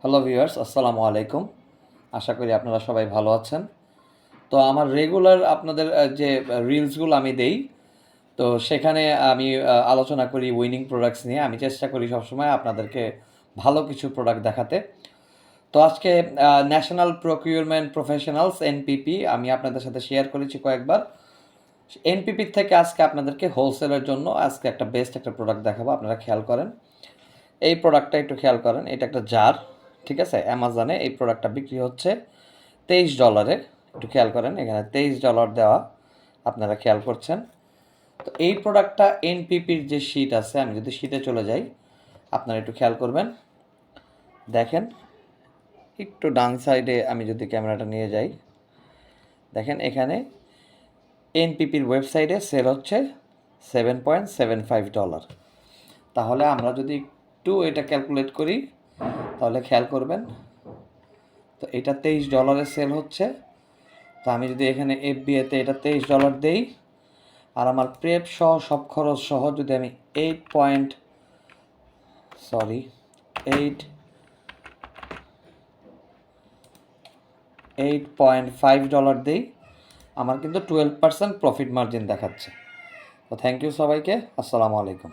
Hello viewers, আসসালামু আলাইকুম। আশা করি আপনারা সবাই ভালো আছেন। তো আমার রেগুলার আপনাদের যে রিলসগুলো আমি দেই, তো সেখানে আমি আলোচনা করি উইনিং প্রোডাক্টস নিয়ে। আমি চেষ্টা করি সবসময় আপনাদেরকে ভালো কিছু প্রোডাক্ট দেখাতে। তো আজকে ন্যাশনাল প্রকিউরমেন্ট প্রফেশনালস এনপিপি আমি আপনাদের সাথে শেয়ার করেছি কয়েকবার। এনপিপির থেকে আজকে আপনাদেরকে হোলসেলের জন্য আজকে একটা বেস্ট একটা প্রোডাক্ট দেখাবো। আপনারা খেয়াল করেন, এই প্রোডাক্টটা একটু খেয়াল করেন। এটা একটা জার, ঠিক আছে? অ্যামাজনে এই প্রোডাক্টটা বিক্রি হচ্ছে $23। একটু খেয়াল করেন, এখানে $23 দেওয়া, আপনারা খেয়াল করছেন। তো এই প্রোডাক্টটা এনপিপির যে শীট আছে, আমি যদি শীটে চলে যাই, আপনারা একটু খেয়াল করবেন। দেখেন, একটু ডান সাইডে আমি যদি ক্যামেরাটা নিয়ে যাই, দেখেন এখানে এনপিপির ওয়েবসাইটে সেল হচ্ছে $7.75। তাহলে আমরা যদি একটু এটা ক্যালকুলেট করি, তাহলে খেয়াল করবেন, তো এটা $23 সেল হচ্ছে। তো আমি যদি এখানে এফবিএতে এটা $23 দেই, আর আমার প্রেপ সহ সব খরচ সহ যদি আমি 8.5 দেই, আমার কিন্তু 12% প্রফিট মার্জিন দেখাচ্ছে। তো থ্যাংক ইউ সবাইকে। আসসালামু আলাইকুম।